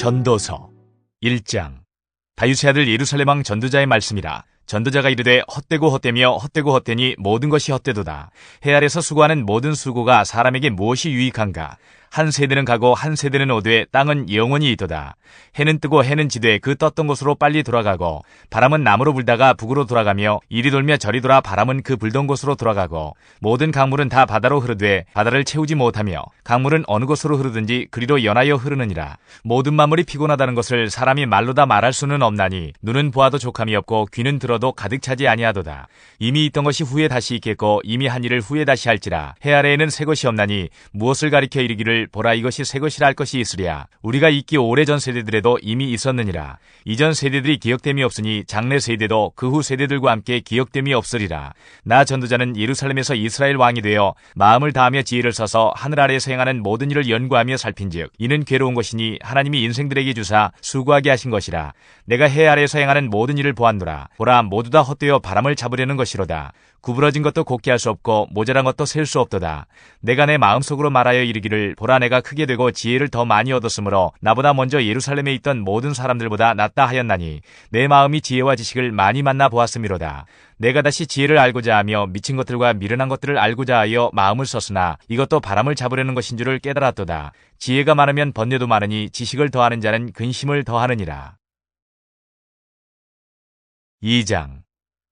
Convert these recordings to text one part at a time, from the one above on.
전도서 1장. 다윗의 아들 예루살렘 왕 전도자의 말씀이라. 전도자가 이르되 헛되고 헛되며 헛되고 헛되니 모든 것이 헛되도다. 해 아래서 수고하는 모든 수고가 사람에게 무엇이 유익한가? 한 세대는 가고 한 세대는 오되 땅은 영원히 있도다. 해는 뜨고 해는 지되 그 떴던 곳으로 빨리 돌아가고, 바람은 남으로 불다가 북으로 돌아가며 이리 돌며 저리 돌아 바람은 그 불던 곳으로 돌아가고, 모든 강물은 다 바다로 흐르되 바다를 채우지 못하며, 강물은 어느 곳으로 흐르든지 그리로 연하여 흐르느니라. 모든 만물이 피곤하다는 것을 사람이 말로 다 말할 수는 없나니, 눈은 보아도 족함이 없고 귀는 들어도 가득 차지 아니하도다. 이미 있던 것이 후에 다시 있겠고 이미 한 일을 후에 다시 할지라. 해 아래에는 새 것이 없나니 무엇을 가리켜 이르기를 보라 이것이 새 것이라 할 것이 있으랴. 우리가 있기 오래전 세대들에도 이미 있었느니라. 이전 세대들이 기억됨이 없으니 장래 세대도 그 후 세대들과 함께 기억됨이 없으리라. 나 전도자는 예루살렘에서 이스라엘 왕이 되어 마음을 다하며 지혜를 써서 하늘 아래에서 행하는 모든 일을 연구하며 살핀즉 이는 괴로운 것이니 하나님이 인생들에게 주사 수고하게 하신 것이라. 내가 해 아래에서 행하는 모든 일을 보았노라. 보라 모두 다 헛되어 바람을 잡으려는 것이로다. 구부러진 것도 곱게 할 수 없고 모자란 것도 셀 수 없도다. 내가 내 마음속으로 말하여 이르기를 보라 내가 크게 되고 지혜를 더 많이 얻었으므로 나보다 먼저 예루살렘에 있던 모든 사람들보다 낫다 하였나니 내 마음이 지혜와 지식을 많이 만나 보았음이로다. 내가 다시 지혜를 알고자 하며 미친 것들과 미련한 것들을 알고자 하여 마음을 썼으나 이것도 바람을 잡으려는 것인 줄을 깨달았도다. 지혜가 많으면 번뇌도 많으니 지식을 더하는 자는 근심을 더하느니라. 2장.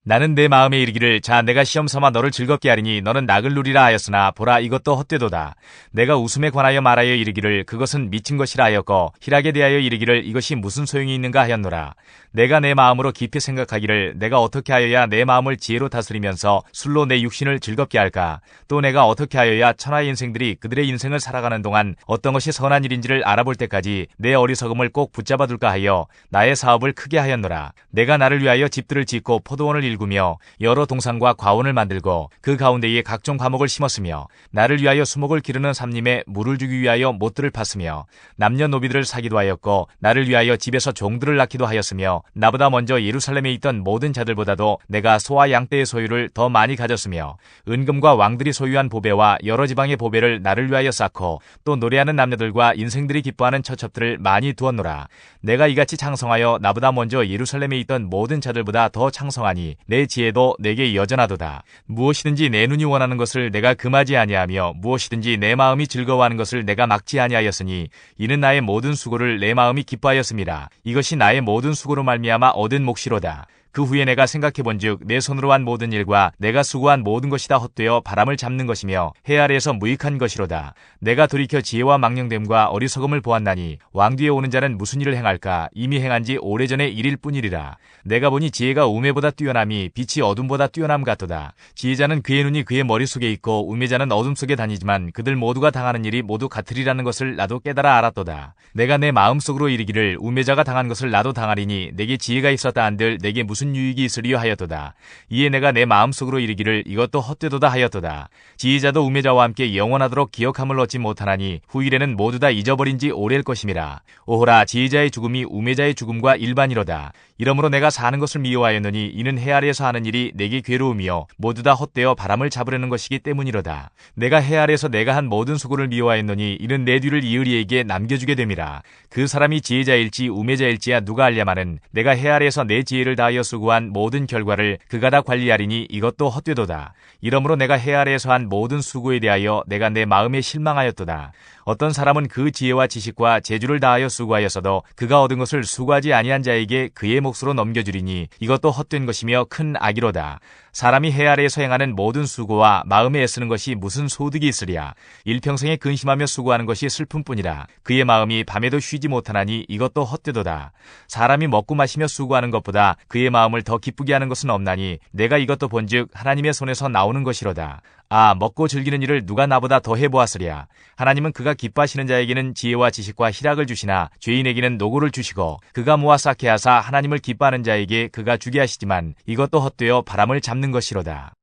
나는 내 마음에 이르기를 자 내가 시험 삼아 너를 즐겁게 하리니 너는 낙을 누리라 하였으나 보라 이것도 헛되도다. 내가 웃음에 관하여 말하여 이르기를 그것은 미친 것이라 하였고 희락에 대하여 이르기를 이것이 무슨 소용이 있는가 하였노라. 내가 내 마음으로 깊이 생각하기를 내가 어떻게 하여야 내 마음을 지혜로 다스리면서 술로 내 육신을 즐겁게 할까? 또 내가 어떻게 하여야 천하의 인생들이 그들의 인생을 살아가는 동안 어떤 것이 선한 일인지를 알아볼 때까지 내 어리석음을 꼭 붙잡아둘까 하여 나의 사업을 크게 하였노라. 내가 나를 위하여 집들을 짓고 포도원을 일구며 여러 동산과 과원을 만들고 그 가운데에 각종 과목을 심었으며 나를 위하여 수목을 기르는 삼림에 물을 주기 위하여 못들을 팠으며 남녀노비들을 사기도 하였고 나를 위하여 집에서 종들을 낳기도 하였으며 나보다 먼저 예루살렘에 있던 모든 자들보다도 내가 소와 양떼의 소유를 더 많이 가졌으며 은금과 왕들이 소유한 보배와 여러 지방의 보배를 나를 위하여 쌓고 또 노래하는 남녀들과 인생들이 기뻐하는 처첩들을 많이 두었노라. 내가 이같이 창성하여 나보다 먼저 예루살렘에 있던 모든 자들보다 더 창성하니 내 지혜도 내게 여전하도다. 무엇이든지 내 눈이 원하는 것을 내가 금하지 아니하며 무엇이든지 내 마음이 즐거워하는 것을 내가 막지 아니하였으니 이는 나의 모든 수고를 내 마음이 기뻐하였음이라. 이것이 나의 모든 수고로 말미암아 얻은 몫이로다. 그 후에 내가 생각해본즉 내 손으로 한 모든 일과 내가 수고한 모든 것이 다 헛되어 바람을 잡는 것이며 해 아래에서 무익한 것이로다. 내가 돌이켜 지혜와 망령됨과 어리석음을 보았나니 왕 뒤에 오는 자는 무슨 일을 행할까? 이미 행한 지 오래전의 일일 뿐이리라. 내가 보니 지혜가 우매보다 뛰어남이 빛이 어둠보다 뛰어남 같도다. 지혜자는 그의 눈이 그의 머릿속에 있고 우매자는 어둠 속에 다니지만 그들 모두가 당하는 일이 모두 같으리라는 것을 나도 깨달아 알았도다. 내가 내 마음속으로 이르기를 우매자가 당한 것을 나도 당하리니 내게 지혜가 있었다 한들 내게 무슨 유익이 있으리요 하였도다. 이에 내가 내 마음속으로 이르기를 이것도 헛되도다 하였도다. 지혜자도 우매자와 함께 영원하도록 기억함을 얻지 못하나니 후일에는 모두 다 잊어버린 지 오래일 것임이라. 오호라 지혜자의 죽음이 우매자의 죽음과 일반이로다. 이러므로 내가 사는 것을 미워하였느니 이는 해 아래에서 하는 일이 내게 괴로움이요 모두 다 헛되어 바람을 잡으려는 것이기 때문이로다. 내가 해 아래에서 내가 한 모든 수고를 미워하였느니 이는 내 뒤를 이으리에게 남겨주게 됨이라. 그 사람이 지혜자일지 우매자일지야 누가 알랴마는 내가 해 아래에서 내 지혜를 다하여 수고한 모든 결과를 그가 다 관리하리니 이것도 헛되도다. 이러므로 내가 해 아래에서 한 모든 수고에 대하여 내가 내 마음에 실망하였도다. 어떤 사람은 그 지혜와 지식과 재주를 다하여 수고하였어도 그가 얻은 것을 수고하지 아니한 자에게 그의 몫으로 넘겨주리니 이것도 헛된 것이며 큰 악이로다. 사람이 해 아래에서 행하는 모든 수고와 마음에 애쓰는 것이 무슨 소득이 있으랴. 일평생에 근심하며 수고하는 것이 슬픔뿐이라. 그의 마음이 밤에도 쉬지 못하나니 이것도 헛되도다. 사람이 먹고 마시며 수고하는 것보다 그의 마음을 더 기쁘게 하는 것은 없나니 내가 이것도 본즉 하나님의 손에서 나오는 것이로다. 아 먹고 즐기는 일을 누가 나보다 더 해보았으랴. 하나님은 그가 기뻐하시는 자에게는 지혜와 지식과 희락을 주시나 죄인에게는 노고를 주시고 그가 모아 쌓게 하사 하나님을 기뻐하는 자에게 그가 주게 하시지만 이것도 헛되어 바람을 잡는 것이로다.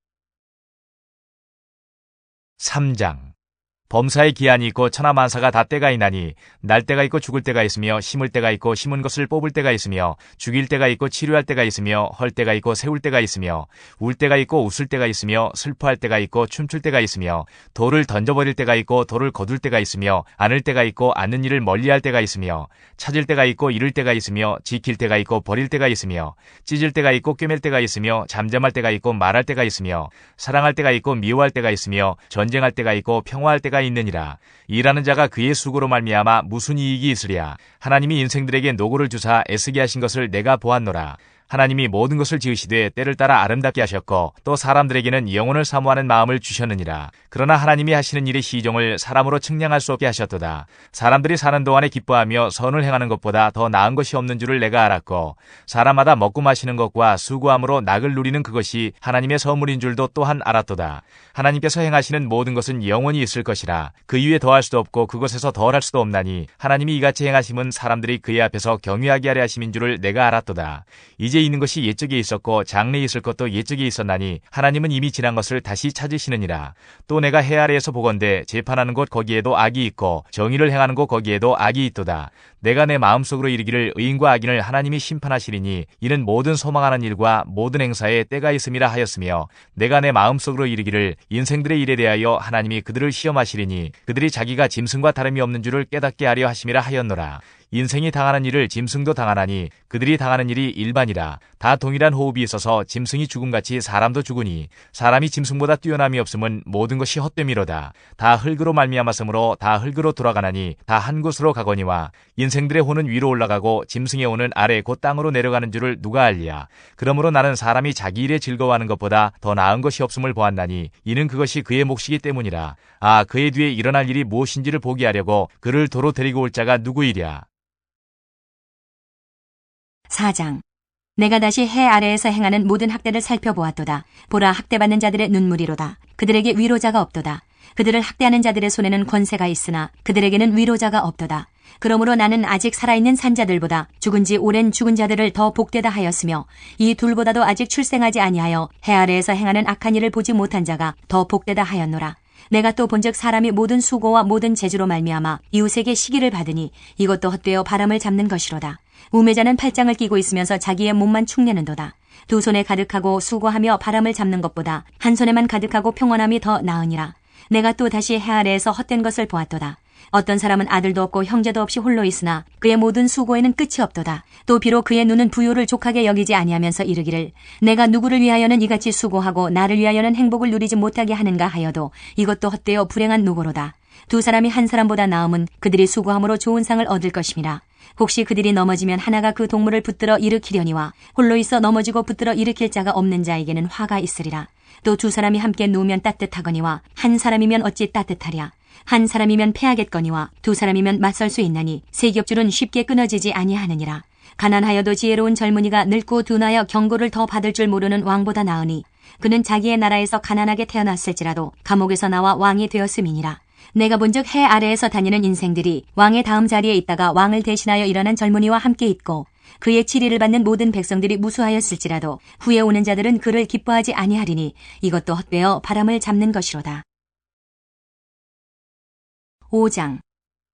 3장. 범사의 기한이 있고 천하만사가 다 때가 있나니 날 때가 있고 죽을 때가 있으며 심을 때가 있고 심은 것을 뽑을 때가 있으며 죽일 때가 있고 치료할 때가 있으며 헐 때가 있고 세울 때가 있으며 울 때가 있고 웃을 때가 있으며 슬퍼할 때가 있고 춤출 때가 있으며 돌을 던져버릴 때가 있고 돌을 거둘 때가 있으며 안을 때가 있고 않는 일을 멀리할 때가 있으며 찾을 때가 있고 잃을 때가 있으며 지킬 때가 있고 버릴 때가 있으며 찢을 때가 있고 꿰맬 때가 있으며 잠잠할 때가 있고 말할 때가 있으며 사랑할 때가 있고 미워할 때가 있으며 전쟁할 때가 있고 평화할 때가 있느니라. 일하는 자가 그의 수고로 말미암아 무슨 이익이 있으랴. 하나님이 인생들에게 노고를 주사 애쓰게 하신 것을 내가 보았노라. 하나님이 모든 것을 지으시되 때를 따라 아름답게 하셨고 또 사람들에게는 영혼을 사모하는 마음을 주셨느니라. 그러나 하나님이 하시는 일의 시종을 사람으로 측량할 수 없게 하셨도다. 사람들이 사는 동안에 기뻐하며 선을 행하는 것보다 더 나은 것이 없는 줄을 내가 알았고 사람마다 먹고 마시는 것과 수고함으로 낙을 누리는 그것이 하나님의 선물인 줄도 또한 알았도다. 하나님께서 행하시는 모든 것은 영원히 있을 것이라. 그 위에 더할 수도 없고 그것에서 덜할 수도 없나니 하나님이 이같이 행하심은 사람들이 그의 앞에서 경외하게 하려 하심인 줄을 내가 알았도다. 이제 있는 것이 옛적에 있었고 장래에 있을 것도 옛적에 있었나니 하나님은 이미 지난 것을 다시 찾으시느니라. 또 내가 해 아래에서 보건대 재판하는 곳 거기에도 악이 있고 정의를 행하는 곳 거기에도 악이 있도다. 내가 내 마음속으로 이르기를 의인과 악인을 하나님이 심판하시리니 이는 모든 소망하는 일과 모든 행사에 때가 있음이라 하였으며 내가 내 마음속으로 이르기를 인생들의 일에 대하여 하나님이 그들을 시험하시리니 그들이 자기가 짐승과 다름이 없는 줄을 깨닫게 하려 하심이라 하였노라. 인생이 당하는 일을 짐승도 당하나니 그들이 당하는 일이 일반이라. 다 동일한 호흡이 있어서 짐승이 죽음같이 사람도 죽으니 사람이 짐승보다 뛰어남이 없음은 모든 것이 헛됨이로다. 다 흙으로 말미암았으므로 다 흙으로 돌아가나니 다 한 곳으로 가거니와 인생들의 혼은 위로 올라가고 짐승의 혼은 아래 곧 땅으로 내려가는 줄을 누가 알랴. 그러므로 나는 사람이 자기 일에 즐거워하는 것보다 더 나은 것이 없음을 보았나니 이는 그것이 그의 몫이기 때문이라. 아, 그의 뒤에 일어날 일이 무엇인지를 보게 하려고 그를 도로 데리고 올 자가 누구이랴. 4장. 내가 다시 해 아래에서 행하는 모든 학대를 살펴보았도다. 보라, 학대받는 자들의 눈물이로다. 그들에게 위로자가 없도다. 그들을 학대하는 자들의 손에는 권세가 있으나 그들에게는 위로자가 없도다. 그러므로 나는 아직 살아있는 산자들보다 죽은 지 오랜 죽은 자들을 더 복되다 하였으며 이 둘보다도 아직 출생하지 아니하여 해 아래에서 행하는 악한 일을 보지 못한 자가 더 복되다 하였노라. 내가 또 본즉 사람이 모든 수고와 모든 재주로 말미암아 이웃에게 시기를 받으니 이것도 헛되어 바람을 잡는 것이로다. 우매자는 팔짱을 끼고 있으면서 자기의 몸만 축내는도다. 두 손에 가득하고 수고하며 바람을 잡는 것보다 한 손에만 가득하고 평온함이 더 나으니라. 내가 또 다시 해 아래에서 헛된 것을 보았도다. 어떤 사람은 아들도 없고 형제도 없이 홀로 있으나 그의 모든 수고에는 끝이 없도다. 또 비록 그의 눈은 부요를 족하게 여기지 아니하면서 이르기를 내가 누구를 위하여는 이같이 수고하고 나를 위하여는 행복을 누리지 못하게 하는가 하여도 이것도 헛되어 불행한 노고로다. 두 사람이 한 사람보다 나음은 그들이 수고함으로 좋은 상을 얻을 것임이라. 혹시 그들이 넘어지면 하나가 그 동물을 붙들어 일으키려니와 홀로 있어 넘어지고 붙들어 일으킬 자가 없는 자에게는 화가 있으리라. 또 두 사람이 함께 누우면 따뜻하거니와 한 사람이면 어찌 따뜻하랴. 한 사람이면 패하겠거니와 두 사람이면 맞설 수 있나니 세 겹줄은 쉽게 끊어지지 아니하느니라. 가난하여도 지혜로운 젊은이가 늙고 둔하여 경고를 더 받을 줄 모르는 왕보다 나으니 그는 자기의 나라에서 가난하게 태어났을지라도 감옥에서 나와 왕이 되었음이니라. 내가 본즉 해 아래에서 다니는 인생들이 왕의 다음 자리에 있다가 왕을 대신하여 일어난 젊은이와 함께 있고 그의 치리를 받는 모든 백성들이 무수하였을지라도 후에 오는 자들은 그를 기뻐하지 아니하리니 이것도 헛되어 바람을 잡는 것이로다. 5장.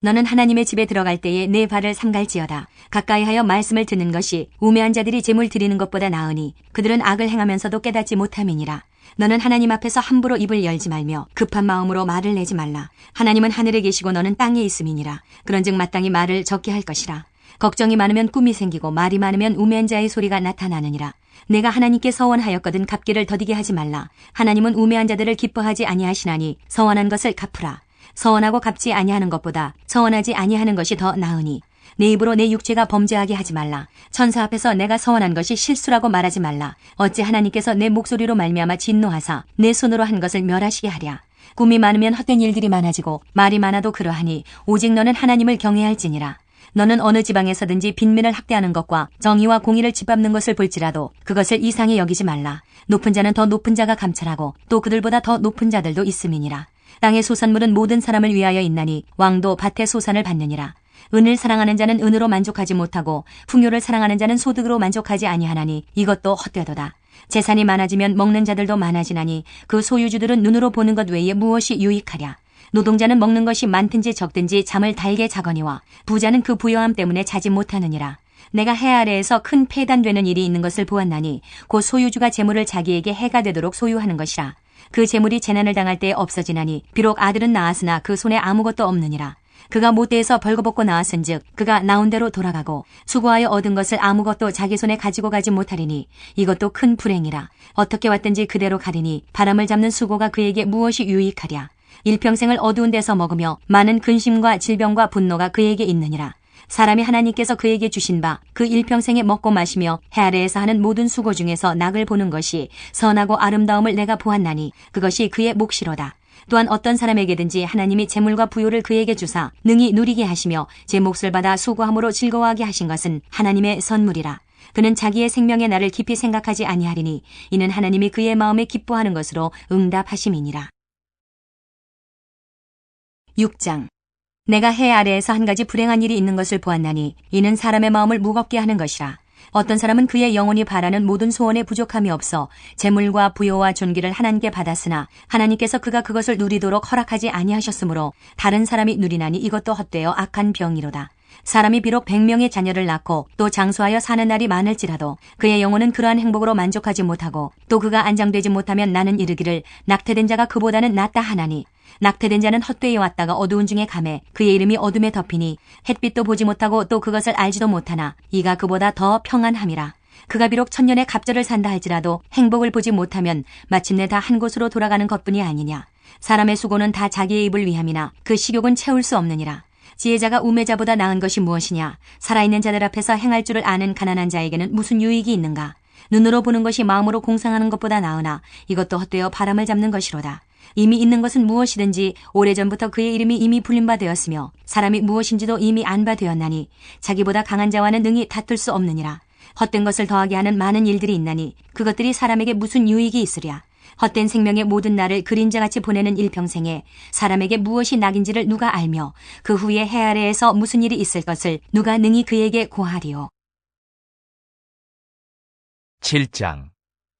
너는 하나님의 집에 들어갈 때에 내 발을 삼갈지어다. 가까이하여 말씀을 듣는 것이 우매한 자들이 제물 드리는 것보다 나으니 그들은 악을 행하면서도 깨닫지 못함이니라. 너는 하나님 앞에서 함부로 입을 열지 말며 급한 마음으로 말을 내지 말라. 하나님은 하늘에 계시고 너는 땅에 있음이니라. 그런즉 마땅히 말을 적게 할 것이라. 걱정이 많으면 꿈이 생기고 말이 많으면 우매한 자의 소리가 나타나느니라. 내가 하나님께 서원하였거든 갚기를 더디게 하지 말라. 하나님은 우매한 자들을 기뻐하지 아니하시나니 서원한 것을 갚으라. 서원하고 갚지 아니하는 것보다 서원하지 아니하는 것이 더 나으니 내 입으로 내 육체가 범죄하게 하지 말라. 천사 앞에서 내가 서원한 것이 실수라고 말하지 말라. 어찌 하나님께서 내 목소리로 말미암아 진노하사 내 손으로 한 것을 멸하시게 하랴. 꿈이 많으면 헛된 일들이 많아지고 말이 많아도 그러하니 오직 너는 하나님을 경외할지니라. 너는 어느 지방에서든지 빈민을 학대하는 것과 정의와 공의를 짓밟는 것을 볼지라도 그것을 이상히 여기지 말라. 높은 자는 더 높은 자가 감찰하고 또 그들보다 더 높은 자들도 있음이니라. 땅의 소산물은 모든 사람을 위하여 있나니 왕도 밭의 소산을 받느니라. 은을 사랑하는 자는 은으로 만족하지 못하고 풍요를 사랑하는 자는 소득으로 만족하지 아니하나니 이것도 헛되도다. 재산이 많아지면 먹는 자들도 많아지나니 그 소유주들은 눈으로 보는 것 외에 무엇이 유익하랴. 노동자는 먹는 것이 많든지 적든지 잠을 달게 자거니와 부자는 그 부요함 때문에 자지 못하느니라. 내가 해 아래에서 큰 폐단되는 일이 있는 것을 보았나니 곧 소유주가 재물을 자기에게 해가 되도록 소유하는 것이라. 그 재물이 재난을 당할 때에 없어지나니 비록 아들은 낳았으나 그 손에 아무것도 없느니라. 그가 못대에서 벌거벗고 나왔은즉 그가 나온 대로 돌아가고 수고하여 얻은 것을 아무것도 자기 손에 가지고 가지 못하리니 이것도 큰 불행이라. 어떻게 왔든지 그대로 가리니 바람을 잡는 수고가 그에게 무엇이 유익하랴. 일평생을 어두운 데서 먹으며 많은 근심과 질병과 분노가 그에게 있느니라. 사람이 하나님께서 그에게 주신 바 그 일평생에 먹고 마시며 해 아래에서 하는 모든 수고 중에서 낙을 보는 것이 선하고 아름다움을 내가 보았나니 그것이 그의 몫이로다. 또한 어떤 사람에게든지 하나님이 재물과 부요를 그에게 주사 능히 누리게 하시며 제 몫을 받아 수고함으로 즐거워하게 하신 것은 하나님의 선물이라. 그는 자기의 생명의 날을 깊이 생각하지 아니하리니 이는 하나님이 그의 마음에 기뻐하는 것으로 응답하심이니라. 6장. 내가 해 아래에서 한 가지 불행한 일이 있는 것을 보았나니 이는 사람의 마음을 무겁게 하는 것이라. 어떤 사람은 그의 영혼이 바라는 모든 소원에 부족함이 없어 재물과 부요와 존귀를 하나님께 받았으나 하나님께서 그가 그것을 누리도록 허락하지 아니하셨으므로 다른 사람이 누리나니 이것도 헛되어 악한 병이로다. 사람이 비록 100명의 자녀를 낳고 또 장수하여 사는 날이 많을지라도 그의 영혼은 그러한 행복으로 만족하지 못하고 또 그가 안장되지 못하면 나는 이르기를 낙태된 자가 그보다는 낫다 하나니 낙태된 자는 헛되이 왔다가 어두운 중에 감해 그의 이름이 어둠에 덮이니 햇빛도 보지 못하고 또 그것을 알지도 못하나 이가 그보다 더 평안함이라. 그가 비록 천년의 갑절을 산다 할지라도 행복을 보지 못하면 마침내 다 한 곳으로 돌아가는 것뿐이 아니냐. 사람의 수고는 다 자기의 입을 위함이나 그 식욕은 채울 수 없느니라. 지혜자가 우매자보다 나은 것이 무엇이냐. 살아있는 자들 앞에서 행할 줄을 아는 가난한 자에게는 무슨 유익이 있는가. 눈으로 보는 것이 마음으로 공상하는 것보다 나으나 이것도 헛되어 바람을 잡는 것이로다. 이미 있는 것은 무엇이든지 오래전부터 그의 이름이 이미 불린 바 되었으며 사람이 무엇인지도 이미 안 바 되었나니 자기보다 강한 자와는 능히 다툴 수 없느니라. 헛된 것을 더하게 하는 많은 일들이 있나니 그것들이 사람에게 무슨 유익이 있으랴. 헛된 생명의 모든 날을 그림자같이 보내는 일평생에 사람에게 무엇이 낙인지를 누가 알며 그 후에 해 아래에서 무슨 일이 있을 것을 누가 능히 그에게 고하리요. 7장.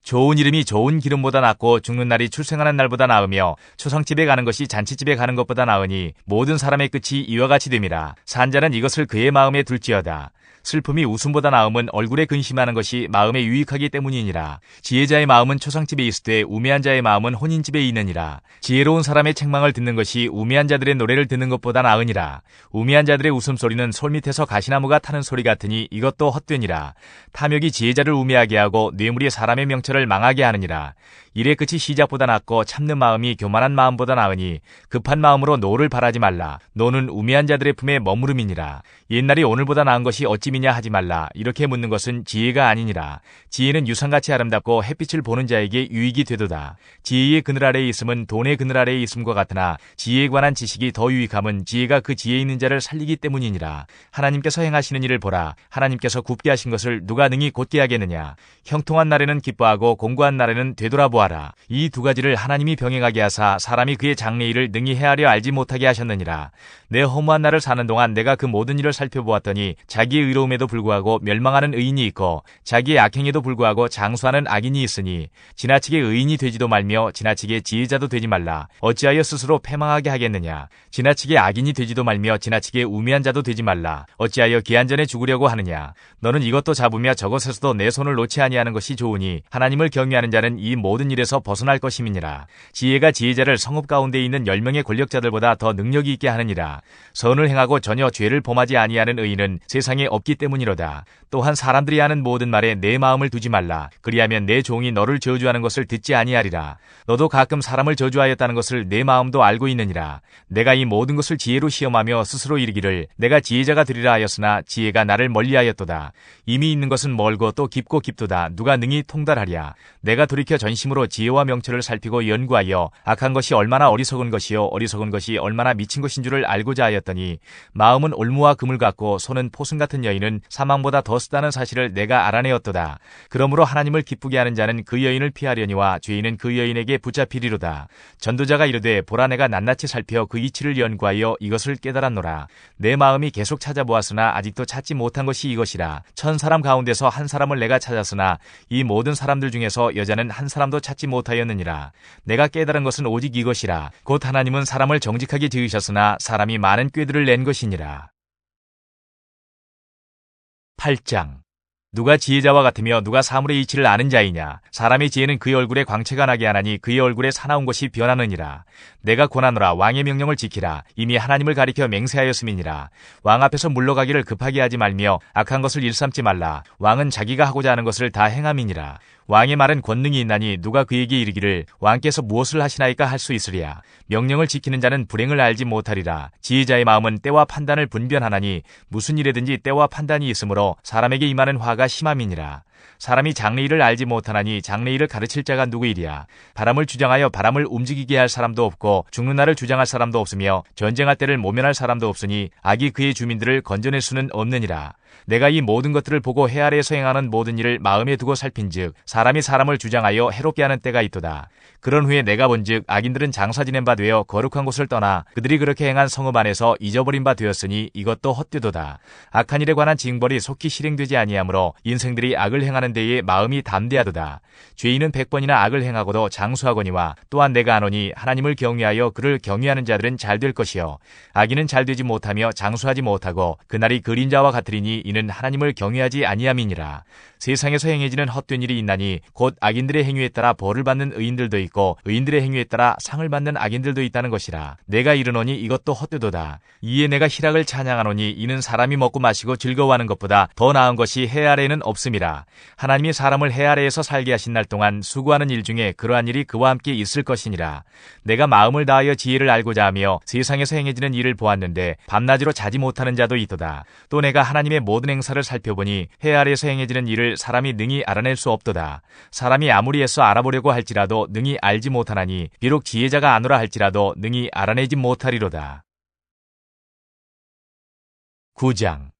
좋은 이름이 좋은 기름보다 낫고 죽는 날이 출생하는 날보다 나으며 초상집에 가는 것이 잔치집에 가는 것보다 나으니 모든 사람의 끝이 이와 같이 됨이라. 산자는 이것을 그의 마음에 둘지어다. 슬픔이 웃음보다 나음은 얼굴에 근심하는 것이 마음에 유익하기 때문이니라. 지혜자의 마음은 초상집에 있으되 우매한 자의 마음은 혼인집에 있느니라. 지혜로운 사람의 책망을 듣는 것이 우매한 자들의 노래를 듣는 것보다 나으니라. 우매한 자들의 웃음소리는 솔밑에서 가시나무가 타는 소리 같으니 이것도 헛되니라. 탐욕이 지혜자를 우매하게 하고 뇌물이 사람의 명철을 망하게 하느니라. 일의 끝이 시작보다 낫고 참는 마음이 교만한 마음보다 나으니 급한 마음으로 노를 바라지 말라. 노는 우매한 자들의 품에 머무름이니라. 옛날이 오늘보다 나은 것이 어찌미냐 하지 말라. 이렇게 묻는 것은 지혜가 아니니라. 지혜는 유산같이 아름답고 햇빛을 보는 자에게 유익이 되도다. 지혜의 그늘 아래에 있음은 돈의 그늘 아래에 있음과 같으나 지혜에 관한 지식이 더 유익함은 지혜가 그 지혜 있는 자를 살리기 때문이니라. 하나님께서 행하시는 일을 보라. 하나님께서 굽게 하신 것을 누가 능히 곧게 하겠느냐. 형통한 날에는 기뻐하고 공고한 날에는 되돌아보아라. 이 두 가지를 하나님이 병행하게 하사 사람이 그의 장래일을 능히 헤아려 알지 못하게 하셨느니라. 내 허무한 날을 사는 동안 내가 그 모든 일을 살펴보았더니 자기의 의로움에도 불구하고 멸망하는 의인이 있고 자기의 악행에도 불구하고 장수하는 악인이 있으니 지나치게 의인이 되지도 말며 지나치게 지혜자도 되지 말라. 어찌하여 스스로 패망하게 하겠느냐. 지나치게 악인이 되지도 말며 지나치게 우매한 자도 되지 말라. 어찌하여 기한전에 죽으려고 하느냐. 너는 이것도 잡으며 저것에서도 내 손을 놓지 아니하는 것이 좋으니 하나님을 경외하는 자는 이 모든 일에서 벗어날 것임이니라. 지혜가 지혜자를 성읍 가운데 있는 10명의 권력자들보다 더 능력이 있게 하느니라. 선을 행하고 전혀 죄를 범하지 아니하는 의인은 세상에 없기 때문이로다. 또한 사람들이 하는 모든 말에 내 마음을 두지 말라. 그리하면 내 종이 너를 저주하는 것을 듣지 아니하리라. 너도 가끔 사람을 저주하였다는 것을 내 마음도 알고 있느니라. 내가 이 모든 것을 지혜로 시험하며 스스로 이르기를 내가 지혜자가 되리라 하였으나 지혜가 나를 멀리하였도다. 이미 있는 것은 멀고 또 깊고 깊도다. 누가 능히 통달하랴. 내가 돌이켜 전심으로 지혜와 명철을 살피고 연구하여 악한 것이 얼마나 어리석은 것이요 어리석은 것이 얼마나 미친 것인 줄을 알고자 하였더니 마음은 올무와 그물 같고 손은 포승 같은 여인은 사망보다 더 쓰다는 사실을 내가 알아내었도다. 그러므로 하나님을 기쁘게 하는 자는 그 여인을 피하려니와 죄인은 그 여인에게 붙잡히리로다. 전도자가 이르되 보라 내가 낱낱이 살펴 그 이치를 연구하여 이것을 깨달았노라. 내 마음이 계속 찾아보았으나 아직도 찾지 못한 것이 이것이라. 1000사람 가운데서 한 사람을 내가 찾았으나 이 모든 사람들 중에서 여자는 한 사람도 찾지 찾지 못하였느니라. 내가 깨달은 것은 오직 이것이라. 곧 하나님은 사람을 정직하게 지으셨으나 사람이 많은 꾀들을 낸 것이니라. 8장. 누가 지혜자와 같으며 누가 사물의 이치를 아는 자이냐. 사람의 지혜는 그의 얼굴에 광채가 나게 하나니 그의 얼굴에 사나운 것이 변하느니라. 내가 고난하노라. 왕의 명령을 지키라. 이미 하나님을 가리켜 맹세하였음이니라. 왕 앞에서 물러가기를 급하게 하지 말며 악한 것을 일삼지 말라. 왕은 자기가 하고자 하는 것을 다 행함이니라. 왕의 말은 권능이 있나니 누가 그에게 이르기를 왕께서 무엇을 하시나이까 할 수 있으랴. 명령을 지키는 자는 불행을 알지 못하리라. 지혜자의 마음은 때와 판단을 분별하나니 무슨 일에든지 때와 판단이 있으므로 사람에게 임하는 화가 심함이니라. 사람이 장래일을 알지 못하나니 장래일을 가르칠 자가 누구이랴. 바람을 주장하여 바람을 움직이게 할 사람도 없고 죽는 날을 주장할 사람도 없으며 전쟁할 때를 모면할 사람도 없으니 악이 그의 주민들을 건져낼 수는 없느니라. 내가 이 모든 것들을 보고 해 아래에서 행하는 모든 일을 마음에 두고 살핀즉 사람이 사람을 주장하여 해롭게 하는 때가 있도다. 그런 후에 내가 본즉 악인들은 장사 지낸 바 되어 거룩한 곳을 떠나 그들이 그렇게 행한 성읍 안에서 잊어버린 바 되었으니 이것도 헛되도다. 악한 일에 관한 징벌이 속히 실행되지 아니하므로 인생들이 악을 행하는 데에 마음이 담대하도다. 죄인은 100번이나 악을 행하고도 장수하거니와 또한 내가 아노니 하나님을 경외하여 그를 경외하는 자들은 잘 될 것이요 악인은 잘 되지 못하며 장수하지 못하고 그날이 그림자와 같으리니 이는 하나님을 경외하지 아니함이니라. 세상에서 행해지는 헛된 일이 있나니 곧 악인들의 행위에 따라 벌을 받는 의인들도 있고 의인들의 행위에 따라 상을 받는 악인들도 있다는 것이라. 내가 이르노니 이것도 헛되도다. 이에 내가 희락을 찬양하노니 이는 사람이 먹고 마시고 즐거워하는 것보다 더 나은 것이 해 아래에는 없음이라. 하나님이 사람을 해 아래에서 살게 하신 날 동안 수고하는 일 중에 그러한 일이 그와 함께 있을 것이니라. 내가 마음을 다하여 지혜를 알고자 하며 세상에서 행해지는 일을 보았는데 밤낮으로 자지 못하는 자도 있도다. 또 내가 하나님의 모든 행사를 살펴보니 해 아래에서 행해지는 일을 사람이 능히 알아낼 수 없도다. 사람이 아무리 애써 알아보려고 할지라도 능히 알지 못하나니 비록 지혜자가 아노라 할지라도 능히 알아내지 못하리로다. 9장.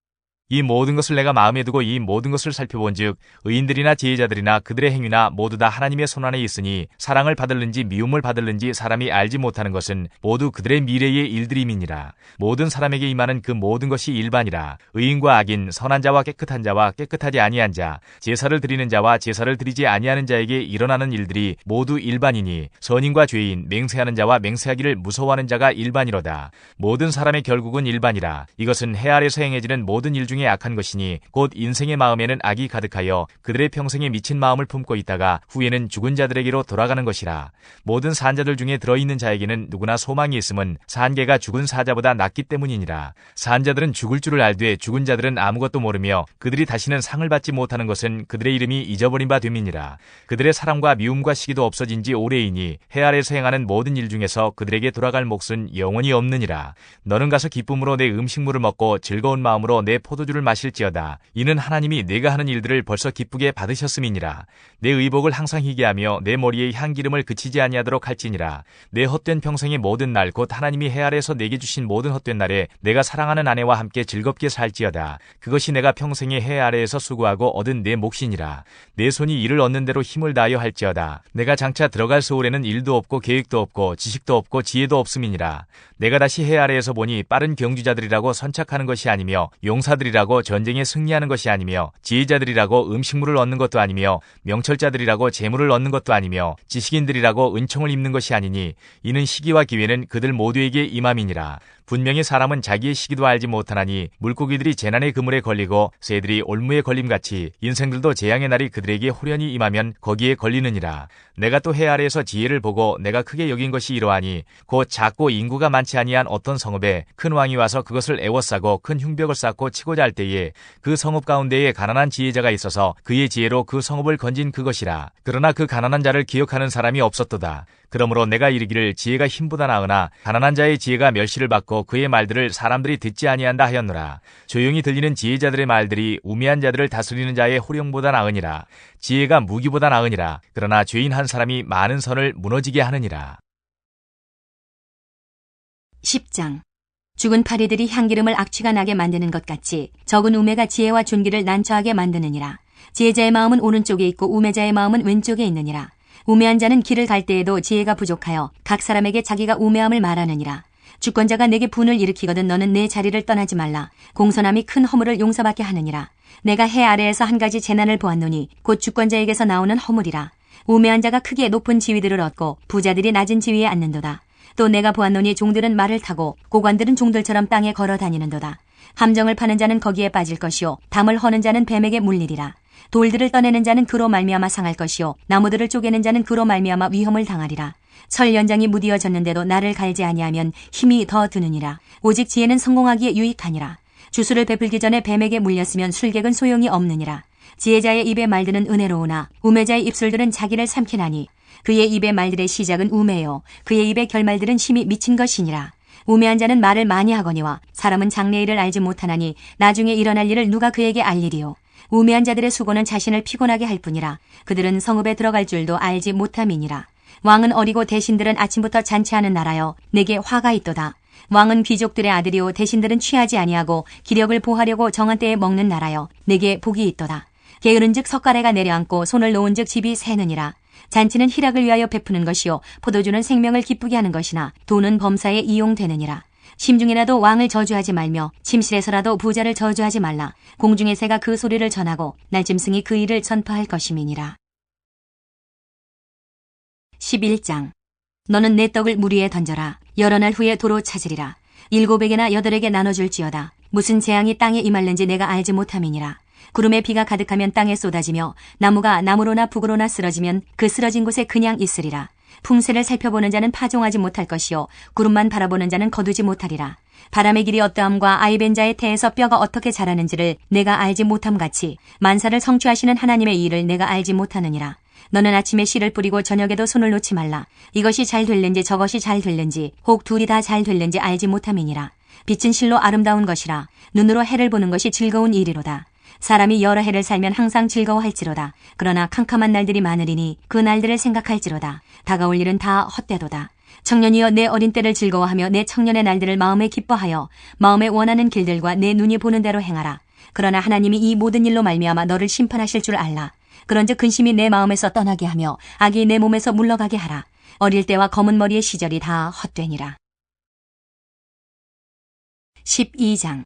이 모든 것을 내가 마음에 두고 이 모든 것을 살펴본즉 의인들이나 지혜자들이나 그들의 행위나 모두 다 하나님의 손안에 있으니 사랑을 받을는지 미움을 받을는지 사람이 알지 못하는 것은 모두 그들의 미래의 일들임이니라. 모든 사람에게 임하는 그 모든 것이 일반이라. 의인과 악인, 선한 자와 깨끗한 자와 깨끗하지 아니한 자, 제사를 드리는 자와 제사를 드리지 아니하는 자에게 일어나는 일들이 모두 일반이니 선인과 죄인, 맹세하는 자와 맹세하기를 무서워하는 자가 일반이로다. 모든 사람의 결국은 일반이라. 이것은 해 아래에서 행해지는 모든 일 중에 악한 것이니 곧 인생의 마음에는 악이 가득하여 그들의 평생에 미친 마음을 품고 있다가 후에는 죽은 자들에게로 돌아가는 것이라. 모든 산자들 중에 들어있는 자에게는 누구나 소망이 있음은 산개가 죽은 사자보다 낫기 때문이니라. 산자들은 죽을 줄을 알되 죽은 자들은 아무것도 모르며 그들이 다시는 상을 받지 못하는 것은 그들의 이름이 잊어버린 바 됨이니라. 그들의 사랑과 미움과 시기도 없어진 지 오래이니 해 아래에서 행하는 모든 일 중에서 그들에게 돌아갈 몫은 영원히 없느니라. 너는 가서 기쁨으로 내 음식물을 먹고 즐거운 마음으로 내 포도주를 마실지어다. 이는 하나님이 내가 하는 일들을 벌써 기쁘게 받으셨음이니라. 내 의복을 항상 희게 하며 내 머리에 향기름을 그치지 아니하도록 할지니라. 내 헛된 평생의 모든 날 곧 하나님이 해 아래에서 내게 주신 모든 헛된 날에 내가 사랑하는 아내와 함께 즐겁게 살지어다. 그것이 내가 평생의 해 아래에서 수고하고 얻은 내 몫이니라. 내 손이 이를 얻는 대로 힘을 다하여 할지어다. 내가 장차 들어갈 소울에는 일도 없고 계획도 없고 지식도 없고 지혜도 없음이니라. 내가 다시 해 아래에서 보니 빠른 경주자들이라고 선착하는 것이 아니며 용사들이라고 전쟁에 승리하는 것이 아니며 지혜자들이라고 음식물을 얻는 것도 아니며 명철자들이라고 재물을 얻는 것도 아니며 지식인들이라고 은총을 입는 것이 아니니 이는 시기와 기회는 그들 모두에게 임함이니라. 분명히 사람은 자기의 시기도 알지 못하나니 물고기들이 재난의 그물에 걸리고 새들이 올무에 걸림같이 인생들도 재앙의 날이 그들에게 홀연히 임하면 거기에 걸리느니라. 내가 또 해 아래에서 지혜를 보고 내가 크게 여긴 것이 이러하니 곧 작고 인구가 많지 아니한 어떤 성읍에 큰 왕이 와서 그것을 애워싸고 큰 흉벽을 쌓고 치고자 할 때에 그 성읍 가운데에 가난한 지혜자가 있어서 그의 지혜로 그 성읍을 건진 그것이라. 그러나 그 가난한 자를 기억하는 사람이 없었도다. 그러므로 내가 이르기를 지혜가 힘보다 나으나 가난한 자의 지혜가 멸시를 받고 그의 말들을 사람들이 듣지 아니한다 하였노라. 조용히 들리는 지혜자들의 말들이 우매한 자들을 다스리는 자의 호령보다 나으니라. 지혜가 무기보다 나으니라. 그러나 죄인 한 사람이 많은 선을 무너지게 하느니라. 10장. 죽은 파리들이 향기름을 악취가 나게 만드는 것 같이 적은 우매가 지혜와 존귀를 난처하게 만드느니라. 지혜자의 마음은 오른쪽에 있고 우매자의 마음은 왼쪽에 있느니라. 우매한 자는 길을 갈 때에도 지혜가 부족하여 각 사람에게 자기가 우매함을 말하느니라. 주권자가 내게 분을 일으키거든 너는 내 자리를 떠나지 말라. 공손함이 큰 허물을 용서받게 하느니라. 내가 해 아래에서 한 가지 재난을 보았노니 곧 주권자에게서 나오는 허물이라. 우매한 자가 크게 높은 지위들을 얻고 부자들이 낮은 지위에 앉는도다. 또 내가 보았노니 종들은 말을 타고 고관들은 종들처럼 땅에 걸어 다니는도다. 함정을 파는 자는 거기에 빠질 것이요 담을 허는 자는 뱀에게 물리리라. 돌들을 떠내는 자는 그로 말미암아 상할 것이요 나무들을 쪼개는 자는 그로 말미암아 위험을 당하리라. 철 연장이 무디어졌는데도 나를 갈지 아니하면 힘이 더 드느니라. 오직 지혜는 성공하기에 유익하니라. 주술을 베풀기 전에 뱀에게 물렸으면 술객은 소용이 없느니라. 지혜자의 입의 말들은 은혜로우나 우매자의 입술들은 자기를 삼키나니 그의 입의 말들의 시작은 우매요 그의 입의 결말들은 심히 미친 것이니라. 우매한 자는 말을 많이 하거니와 사람은 장래일을 알지 못하나니 나중에 일어날 일을 누가 그에게 알리리요. 우매한 자들의 수고는 자신을 피곤하게 할 뿐이라. 그들은 성읍에 들어갈 줄도 알지 못함이니라. 왕은 어리고 대신들은 아침부터 잔치하는 나라여 내게 화가 있도다. 왕은 귀족들의 아들이요 대신들은 취하지 아니하고 기력을 보하려고 정한 때에 먹는 나라여 내게 복이 있도다. 게으른즉 석가래가 내려앉고 손을 놓은즉 집이 새느니라. 잔치는 희락을 위하여 베푸는 것이요 포도주는 생명을 기쁘게 하는 것이나 돈은 범사에 이용되느니라. 심중에라도 왕을 저주하지 말며 침실에서라도 부자를 저주하지 말라. 공중의 새가 그 소리를 전하고 날짐승이 그 일을 전파할 것임이니라. 11장. 너는 내 떡을 물 위에 던져라. 여러 날 후에 도로 찾으리라. 7에게나 8에게 나눠줄지어다. 무슨 재앙이 땅에 임할는지 내가 알지 못함이니라. 구름에 비가 가득하면 땅에 쏟아지며 나무가 나무로나 북으로나 쓰러지면 그 쓰러진 곳에 그냥 있으리라. 풍세를 살펴보는 자는 파종하지 못할 것이요 구름만 바라보는 자는 거두지 못하리라. 바람의 길이 어떠함과 아이벤 자의 태에서 뼈가 어떻게 자라는지를 내가 알지 못함같이 만사를 성취하시는 하나님의 일을 내가 알지 못하느니라. 너는 아침에 씨를 뿌리고 저녁에도 손을 놓지 말라. 이것이 잘 될는지 저것이 잘 될는지 혹 둘이 다 잘 될는지 알지 못함이니라. 빛은 실로 아름다운 것이라. 눈으로 해를 보는 것이 즐거운 일이로다. 사람이 여러 해를 살면 항상 즐거워할지로다. 그러나 캄캄한 날들이 많으리니 그 날들을 생각할지로다. 다가올 일은 다 헛되도다. 청년이여 내 어린 때를 즐거워하며 내 청년의 날들을 마음에 기뻐하여 마음에 원하는 길들과 내 눈이 보는 대로 행하라. 그러나 하나님이 이 모든 일로 말미암아 너를 심판하실 줄 알라. 그런즉 근심이 내 마음에서 떠나게 하며 악이 내 몸에서 물러가게 하라. 어릴 때와 검은 머리의 시절이 다 헛되니라. 12장.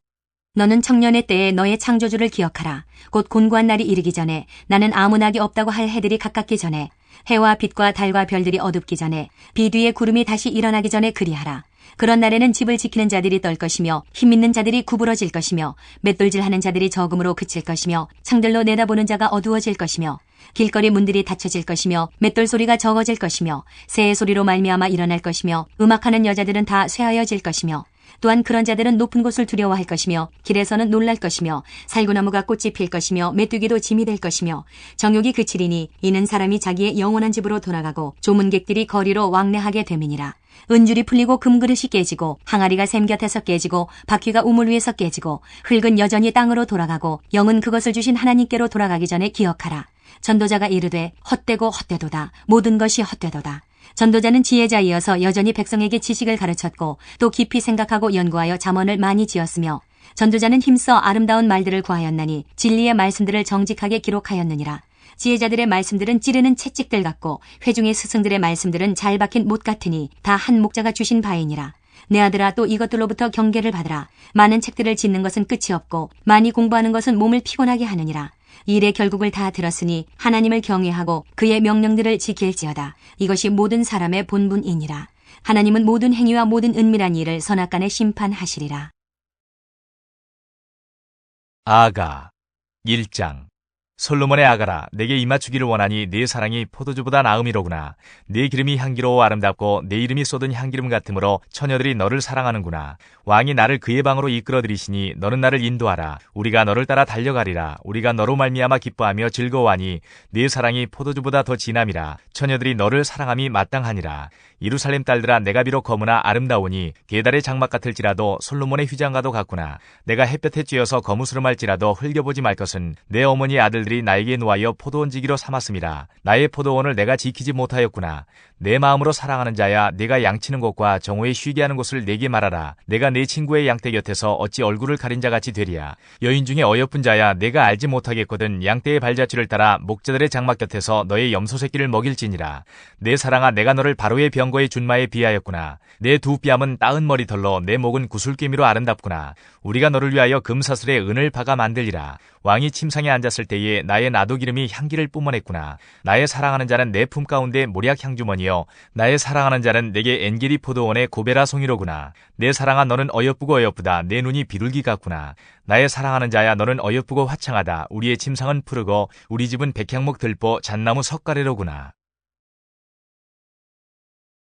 너는 청년의 때에 너의 창조주를 기억하라. 곧 곤고한 날이 이르기 전에 나는 아무 낙이 없다고 할 해들이 가깝기 전에 해와 빛과 달과 별들이 어둡기 전에 비 뒤에 구름이 다시 일어나기 전에 그리하라. 그런 날에는 집을 지키는 자들이 떨 것이며 힘있는 자들이 구부러질 것이며 맷돌질하는 자들이 적음으로 그칠 것이며 창들로 내다보는 자가 어두워질 것이며 길거리 문들이 닫혀질 것이며 맷돌 소리가 적어질 것이며 새의 소리로 말미암아 일어날 것이며 음악하는 여자들은 다 쇠하여질 것이며 또한 그런 자들은 높은 곳을 두려워할 것이며 길에서는 놀랄 것이며 살구나무가 꽃이 필 것이며 메뚜기도 짐이 될 것이며 정욕이 그치리니 이는 사람이 자기의 영원한 집으로 돌아가고 조문객들이 거리로 왕래하게 됨이니라. 은줄이 풀리고 금그릇이 깨지고 항아리가 샘 곁에서 깨지고 바퀴가 우물 위에서 깨지고 흙은 여전히 땅으로 돌아가고 영은 그것을 주신 하나님께로 돌아가기 전에 기억하라. 전도자가 이르되 헛되고 헛되도다. 모든 것이 헛되도다. 전도자는 지혜자이어서 여전히 백성에게 지식을 가르쳤고 또 깊이 생각하고 연구하여 잠언을 많이 지었으며 전도자는 힘써 아름다운 말들을 구하였나니 진리의 말씀들을 정직하게 기록하였느니라. 지혜자들의 말씀들은 찌르는 채찍들 같고 회중의 스승들의 말씀들은 잘 박힌 못 같으니 다 한 목자가 주신 바이니라. 내 아들아 또 이것들로부터 경계를 받으라. 많은 책들을 짓는 것은 끝이 없고 많이 공부하는 것은 몸을 피곤하게 하느니라. 일의 결국을 다 들었으니 하나님을 경외하고 그의 명령들을 지킬지어다. 이것이 모든 사람의 본분이니라. 하나님은 모든 행위와 모든 은밀한 일을 선악간에 심판하시리라. 아가 1장. 솔로몬의 아가라, 내게 입맞추기를 원하니 네 사랑이 포도주보다 나음이로구나. 네 기름이 향기로워 아름답고 내 이름이 쏟은 향기름 같으므로 처녀들이 너를 사랑하는구나. 왕이 나를 그의 방으로 이끌어들이시니 너는 나를 인도하라. 우리가 너를 따라 달려가리라. 우리가 너로 말미암아 기뻐하며 즐거워하니 네 사랑이 포도주보다 더 진함이라. 처녀들이 너를 사랑함이 마땅하니라. 예루살렘 딸들아, 내가 비록 거무나 아름다우니 게달의 장막 같을지라도 솔로몬의 휘장과도 같구나. 내가 햇볕에 쬐어서 거무스름할지라도 흘겨보지 말 것은 내 어머니의 아들들이 나에게 노하여 포도원지기로 삼았음이라. 나의 포도원을 내가 지키지 못하였구나. 내 마음으로 사랑하는 자야, 내가 양치는 곳과 정오에 쉬게 하는 곳을 내게 말하라. 내가 내 친구의 양떼 곁에서 어찌 얼굴을 가린 자같이 되리야. 여인 중에 어여쁜 자야, 내가 알지 못하겠거든. 양떼의 발자취를 따라 목자들의 장막 곁에서 너의 염소 새끼를 먹일지니라. 내 사랑아, 내가 너를 바로의 병거의 준마에 비하였구나. 내 두 뺨은 따은 머리털로 내 목은 구슬깨미로 아름답구나. 우리가 너를 위하여 금사슬에 은을 박아 만들리라. 왕이 침상에 앉았을 때에 나의 나도 기름이 향기를 뿜어냈구나. 나의 사랑하는 자는 내 품 가운데 모략 향주머니요, 나의 사랑하는 자는 내게 엔게리 포도원의 고베라 송이로구나. 내 사랑아, 너는 어여쁘고 어여쁘다. 내 눈이 비둘기 같구나. 나의 사랑하는 자야, 너는 어여쁘고 화창하다. 우리의 침상은 푸르고 우리 집은 백향목 들보 잣나무 석가래로구나.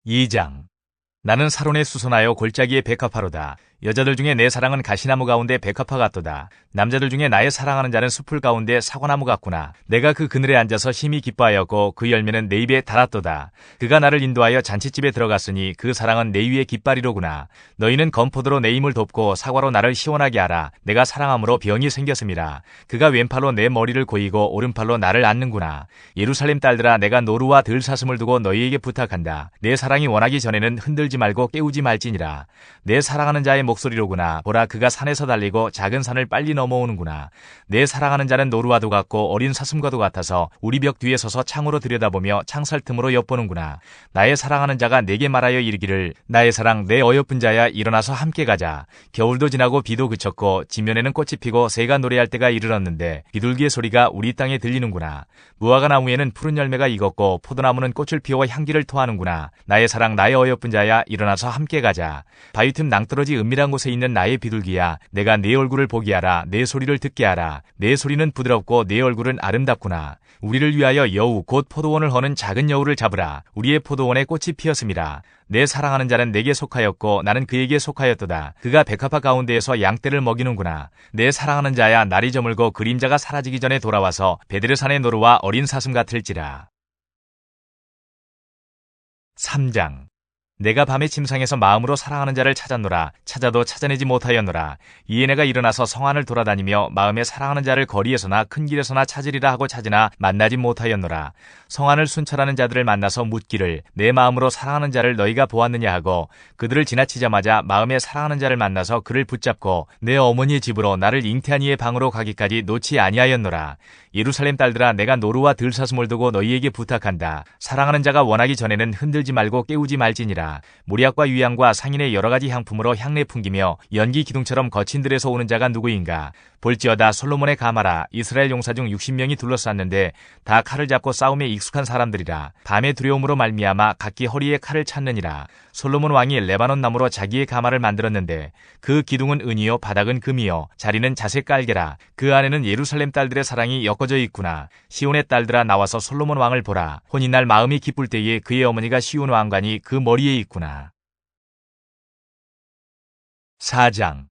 2장. 나는 사론에 수선하여 골짜기에 백합화로다. 여자들 중에 내 사랑은 가시나무 가운데 백합화 같도다. 남자들 중에 나의 사랑하는 자는 숲풀 가운데 사과나무 같구나. 내가 그 그늘에 앉아서 심히 기뻐하였고 그 열매는 내 입에 달았도다. 그가 나를 인도하여 잔치집에 들어갔으니 그 사랑은 내 위에 깃발이로구나. 너희는 건포도로 내 힘을 돕고 사과로 나를 시원하게 하라. 내가 사랑함으로 병이 생겼음이라. 그가 왼팔로 내 머리를 고이고 오른팔로 나를 안는구나. 예루살렘 딸들아, 내가 노루와 들사슴을 두고 너희에게 부탁한다. 내 사랑이 원하기 전에는 흔들지 말고 깨우지 말지니라. 내 사랑하는 자의 목소리로구나. 보라, 그가 산에서 달리고 작은 산을 빨리 넘어오는구나. 내 사랑하는 자는 노루와도 같고 어린 사슴과도 같아서 우리 벽 뒤에 서서 창으로 들여다보며 창살 틈으로 엿보는구나. 나의 사랑하는 자가 내게 말하여 이르기를, 나의 사랑, 내 어여쁜 자야, 일어나서 함께 가자. 겨울도 지나고 비도 그쳤고 지면에는 꽃이 피고 새가 노래할 때가 이르렀는데 비둘기의 소리가 우리 땅에 들리는구나. 무화과 나무에는 푸른 열매가 익었고 포도나무는 꽃을 피워 향기를 토하는구나. 나의 사랑, 나의 어여쁜 자야, 일어나서 함께 가자. 바위 틈 낭떠러지 은밀한 곳에 있는 나의 비둘기야, 내가 네 얼굴을 보게 하라. 내 소리를 듣게 하라. 내 소리는 부드럽고 내 얼굴은 아름답구나. 우리를 위하여 여우 곧 포도원을 허는 작은 여우를 잡으라. 우리의 포도원에 꽃이 피었음이라. 내 사랑하는 자는 내게 속하였고 나는 그에게 속하였도다. 그가 백합화 가운데에서 양떼를 먹이는구나. 내 사랑하는 자야, 날이 저물고 그림자가 사라지기 전에 돌아와서 베드레산의 노루와 어린 사슴 같을지라. 3장. 내가 밤의 침상에서 마음으로 사랑하는 자를 찾았노라. 찾아도 찾아내지 못하였노라. 이에 내가 일어나서 성안을 돌아다니며 마음에 사랑하는 자를 거리에서나 큰 길에서나 찾으리라 하고 찾으나 만나지 못하였노라. 성안을 순찰하는 자들을 만나서 묻기를, 내 마음으로 사랑하는 자를 너희가 보았느냐 하고 그들을 지나치자마자 마음에 사랑하는 자를 만나서 그를 붙잡고 내 어머니의 집으로 나를 잉태한 이의 방으로 가기까지 놓지 아니하였노라. 예루살렘 딸들아, 내가 노루와 들사슴을 두고 너희에게 부탁한다. 사랑하는 자가 원하기 전에는 흔들지 말고 깨우지 말지니라. 모략과 유향과 상인의 여러 가지 향품으로 향내 풍기며 연기 기둥처럼 거친 들에서 오는 자가 누구인가? 볼지어다, 솔로몬의 가마라. 이스라엘 용사 중 60명이 둘러쌌는데 다 칼을 잡고 싸움에 익숙한 사람들이라. 밤의 두려움으로 말미암아 각기 허리에 칼을 찾느니라. 솔로몬 왕이 레바논 나무로 자기의 가마를 만들었는데 그 기둥은 은이요 바닥은 금이요 자리는 자색 깔개라. 그 안에는 예루살렘 딸들의 사랑이 엮어져 있구나. 시온의 딸들아, 나와서 솔로몬 왕을 보라. 혼인날 마음이 기쁠 때에 그의 어머니가 시온 왕관이 그 머리에 있구나. 4장.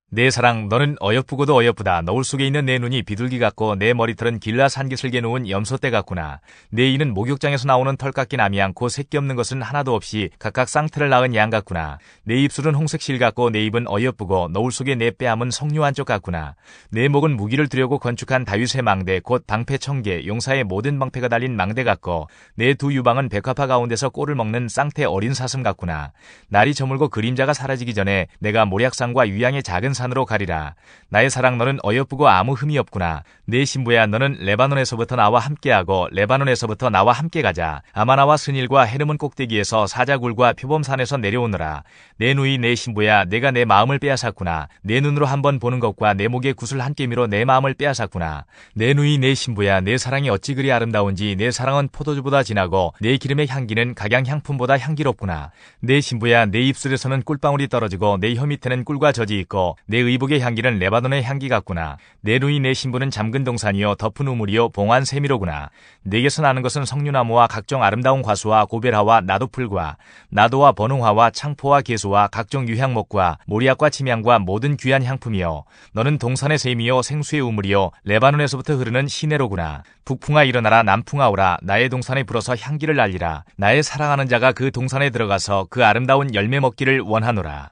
내 사랑, 너는 어여쁘고도 어여쁘다. 너울 속에 있는 내 눈이 비둘기 같고 내 머리털은 길라 산기슭에 놓은 염소떼 같구나. 내 이는 목욕장에서 나오는 털 같긴 아미 않고 새끼 없는 것은 하나도 없이 각각 쌍틀을 낳은 양 같구나. 내 입술은 홍색 실 같고 내 입은 어여쁘고 너울 속에 내 뺨은 석류 한쪽 같구나. 내 목은 무기를 두려고 건축한 다윗의 망대 곧 방패 청개, 용사의 모든 방패가 달린 망대 같고 내 두 유방은 백합화 가운데서 꼴을 먹는 쌍태 어린 사슴 같구나. 날이 저물고 그림자가 사라지기 전에 내가 모략산과 유양의 작은 산으로 가리라. 나의 사랑, 너는 어여쁘고 아무 흠이 없구나. 내 신부야, 너는 레바논에서부터 나와 함께하고 레바논에서부터 나와 함께 가자. 아마나와 스닐과 헤르몬 꼭대기에서 사자굴과 표범산에서 내려오너라. 내 누이 내 신부야, 내가 내 마음을 빼앗았구나. 내 눈으로 한번 보는 것과 내 목에 구슬 한 깨미로 내 마음을 빼앗았구나. 내 누이 내 신부야, 내 사랑이 어찌 그리 아름다운지. 내 사랑은 포도주보다 진하고 내 기름의 향기는 각양향품보다 향기롭구나. 내 신부야, 내 입술에서는 꿀방울이 떨어지고 내 혀 밑에는 꿀과 젖이 있고 내 의복의 향기는 레바논의 향기 같구나. 내 누이 내 신부는 잠근 동산이요 덮은 우물이요 봉한 세미로구나. 내게서 나는 것은 석류나무와 각종 아름다운 과수와 고벨하와 나도풀과 나도와 버능화와 창포와 개수와 각종 유향목과 모리약과 침향과 모든 귀한 향품이요. 너는 동산의 샘이요 생수의 우물이요 레바논에서부터 흐르는 시내로구나. 북풍아 일어나라, 남풍아 오라. 나의 동산에 불어서 향기를 날리라. 나의 사랑하는 자가 그 동산에 들어가서 그 아름다운 열매 먹기를 원하노라.